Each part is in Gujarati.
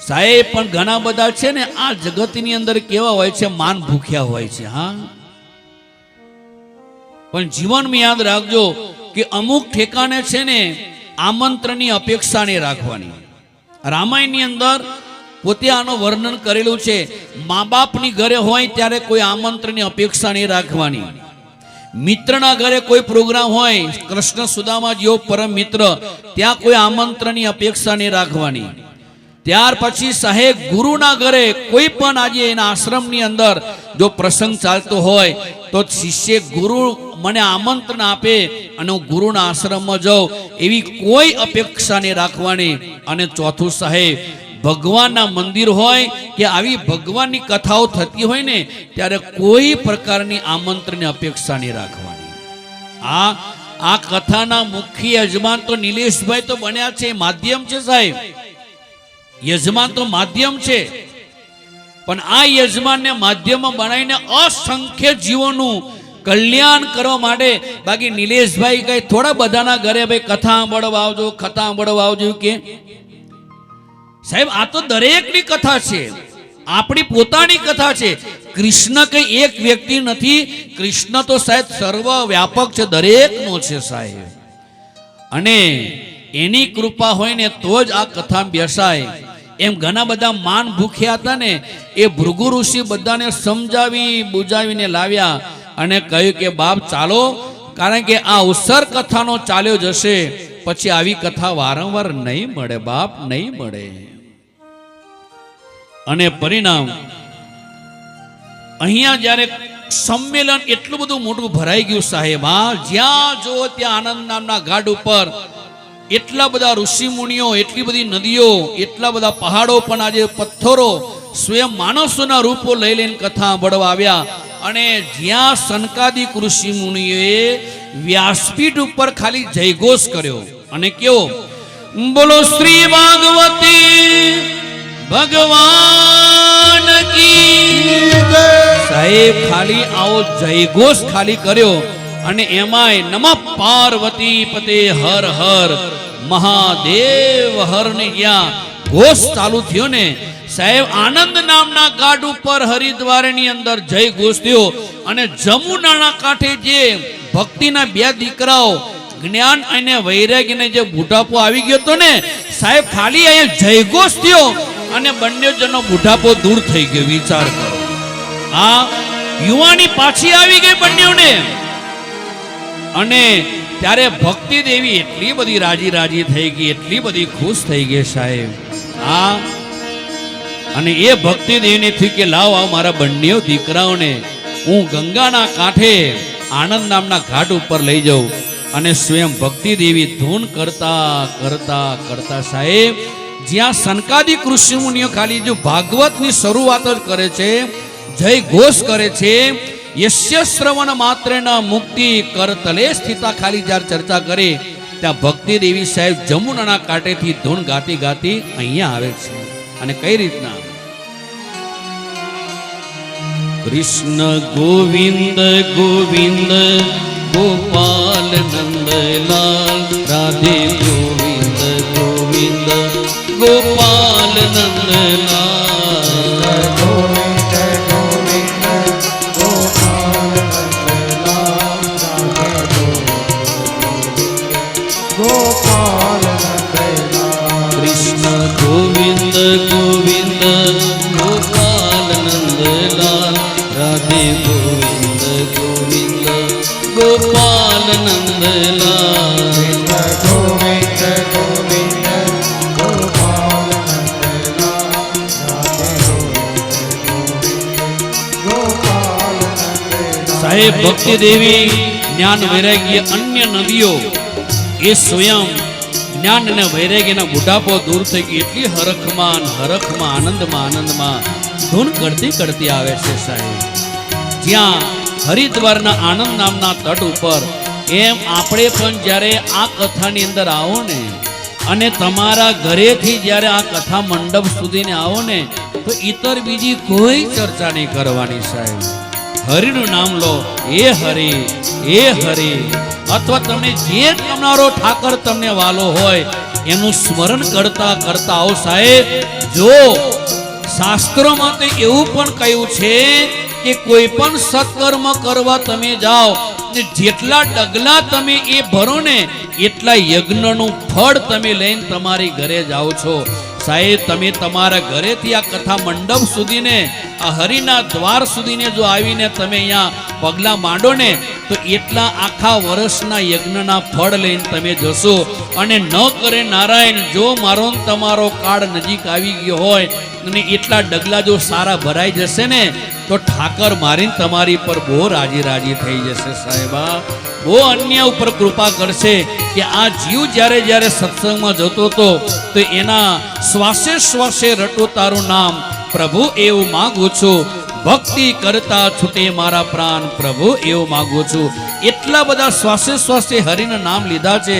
સાહેબ પણ ઘણા બધા છે ને આ જગતની અંદર કેવા હોય છે, માન ભૂખ્યા હોય છે. હા, પણ જીવનમાં યાદ રાખજો કે અમુક ઠેકાણે છે ને આમંત્રણની અપેક્ષા નહીં રાખવાની. રામાયણની અંદર પોતે આનું વર્ણન કરેલું છે. મા બાપની ઘરે હોય ત્યારે કોઈ આમંત્રણની અપેક્ષા નહીં રાખવાની. મિત્રના ઘરે કોઈ પ્રોગ્રામ હોય, કૃષ્ણ સુદામા જેવો પરમ મિત્ર, ત્યાં કોઈ આમંત્રણની અપેક્ષા નહીં રાખવાની. ત્યાર પછી સાહેબ ગુરુના ઘરે કોઈ પણ આજે એના આશ્રમની અંદર જો પ્રસંગ ચાલતો હોય તો શિષ્ય ગુરુ મને આમંત્રણ આપે અને હું ગુરુના આશ્રમમાં જાઉં એવી કોઈ અપેક્ષા નહીં રાખવાની. અને ચોથું સાહેબ, ભગવાનના મંદિર હોય કે આવી ભગવાનની કથાઓ થતી હોય ને ત્યારે કોઈ પ્રકારની આમંત્રણની અપેક્ષા નહીં રાખવાની. આ કથાના મુખ્ય યજમાન તો નિલેશભાઈ તો બન્યા છે, માધ્યમ છે સાહેબ, યજમાન તો માધ્યમ છે. પણ આ યજમાનને માધ્યમમાં બનાવીને અસંખ્ય જીવોનું કલ્યાણ કરવા માટે, બાકી નિલેશભાઈ કઈ થોડા બધાના ઘરે ભાઈ કથા સાંભળવા આવજો, કથા સાંભળવા આવજો કે સાહેબ આ તો દરેકની કથા છે, આપણી પોતાની કથા છે. કૃષ્ણ કઈ એક વ્યક્તિ નથી, કૃષ્ણ તો સાહેબ સર્વ વ્યાપક છે, દરેકનો છે સાહેબ. અને એની કૃપા હોય ને તો જ આ કથા બેસાય. એમ ઘણા બધા માન ભૂખ્યા હતા ને એ ભૃગુ ઋષિ બધાને સમજાવી બુજાવીને લાવ્યા અને કહ્યું કે બાપ ચાલો, કારણ કે આ ઉત્સર કથાનો ચાલ્યો જશે પછી આવી કથા વારંવાર નહીં મળે બાપ, નહીં મળે. અને પરિણામ અહીંયા જ્યારે સંમેલન એટલું બધું મોટું ભરાઈ ગયું સાહેબ, જ્યાં જો ત્યાં આનંદ નામના ઘાટ ઉપર એટલા બધા ઋષિ મુનિઓ, એટલી બધી નદીઓ, એટલા બધા પહાડો, પણ આજે પથ્થરો સ્વયં માણસોના રૂપો લઈ લઈને કથા સાંભળવા આવ્યા. અને જ્યાં સનકાદિક ઋષિ મુનિઓએ વ્યાસપીઠ ઉપર ખાલી જયઘોષ કર્યો અને કેવો, બોલો શ્રી ભાગવતી ભગવાન કી સાહેબ, ખાલી આવો જયઘોષ ખાલી કર્યો. અને એમાંય નમઃ પાર્વતી પતે હર હર મહાદેવ હર ને જ્યાં ઘોષ ચાલુ થયો ને સાહેબ, આનંદ નામના ઘાટ ઉપર હરિદ્વારની અંદર જય ઘોષ થયો. અને જમુનાના કાંઠે જે ભક્તિના બે દીકરાઓ જ્ઞાન અને વૈરાગ્યને જે બુઢાપો આવી ગયો હતો ને સાહેબ, ખાલી અહીંયા જય ઘોષ થયો અને બંને જણનો બુઢાપો દૂર થઈ ગયો. વિચાર કરો, આ યુવાની પાછી આવી ગઈ બંનેઓને. અને ત્યારે ભક્તિ દેવી એટલી બધી રાજી રાજી થઈ ગઈ, એટલી બધી ખુશ થઈ ગઈ સાહેબ. અને એ ભક્તિ દેવીને થયું કે લાવ આવ મારા બંને દીકરાઓને હું ગંગાના કાંઠે આનંદ નામના ઘાટ ઉપર લઈ જાઉં. અને સ્વયં ભક્તિ દેવી ધૂન કરતા કરતા કરતા સાહેબ, જ્યાં સનકાદિક ઋષિ મુનિઓ ખાલી જો ભાગવતની શરૂઆત જ કરે છે, જય ઘોષ કરે છે, યસ્ય શ્રવણ માત્રેના મુક્તિ કરતલે સ્થિતા, ખાલી જ્યારે ચર્ચા કરે ત્યાં ભક્તિ દેવી સાહેબ જમુનાના કાંઠેથી ધૂન ગાતી ગાતી અહીંયા આવે છે. અને કઈ રીતના, કૃષ્ણ ગોવિંદ ગોવિંદ ગોપાલ નંદલાલ, રાધે ગોવિંદ ગોવિંદ ગોપાલ નંદલાલ, ગોવિંદ ગોવિંદ ગોપાલ નંદલાલ, રાધે ગોવિંદ ગોવિંદ ગોપાલ નંદલાલ, ગોવિંદ ગોવિંદ ગોપાલ નંદલાલ. સાહેબ ભક્તિ દેવી જ્ઞાન વૈરાગ્ય અન્ય નદીઓ એ સ્વયં જ્ઞાન અને વૈરાગ્યના બુઢાપો દૂર થઈ ગઈ. એટલી હરખમાં હરખમાં આનંદમાં ધૂન કરતી કરતી આવે છે સાહેબ. જ્યાં હરિદ્વારના આનંદ નામના તટ ઉપર, એમ આપણે પણ જ્યારે આ કથાની અંદર આવો ને અને તમારા ઘરેથી જ્યારે આ કથા મંડપ સુધીને આવો ને તો ઇતર બીજી કોઈ ચર્ચા નહીં કરવાની સાહેબ. હરિનું નામ લો, એ હરિ અથવા તમને જે તમારો ઠાકર તમને વાલો હોય એનું સ્મરણ કરતા કરતા આવો સાહેબ. જો શાસ્ત્રોમાં તો એવું પણ કહ્યું છે કે કોઈ પણ સત્કર્મ કરવા તમે જાઓ ને જેટલા ડગલા તમે એ ભરો ને એટલા યજ્ઞનું ફળ તમે લઈને તમારી ઘરે જાઓ છો. સાહેબ તમે તમારા ઘરેથી આ કથા મંડપ સુધીને આ હરિના દ્વાર સુધીને જો આવીને તમે અહીંયા પગલા માંડો ને તો એટલા આખા વર્ષના યજ્ઞના ફળ લઈને તમે જશો. અને ન કરે નારાયણ, જો મારો ને તમારો કાળ નજીક આવી ગયો હોય અને એટલા ડગલા જો સારા ભરાઈ જશે ને તો ઠાકર મારીને તમારી પર બહુ રાજી રાજી થઈ જશે સાહેબા. બહુ અન્ય ઉપર કૃપા કરશે કે આ જીવ જ્યારે જ્યારે સત્સંગમાં જતો હતો તો એના શ્વાસે શ્વાસે રટો તારું નામ પ્રભુ એવું માગું છું, ભક્તિ કરતા છૂટે મારા પ્રાણ પ્રભુ એવું માગું છું. એટલા બધા શ્વાસે શ્વાસે હરિના નામ લીધા છે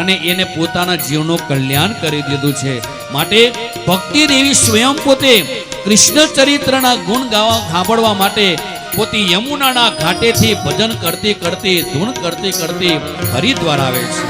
અને એને પોતાના જીવનું કલ્યાણ કરી દીધું છે. માટે ભક્તિ દેવી સ્વયં પોતે કૃષ્ણ ચરિત્રના ગુણ ગાવા સાંભળવા માટે પોતે યમુનાના ઘાટેથી ભજન કરતી કરતી ધૂન કરતી કરતી હરિદ્વાર આવે છે.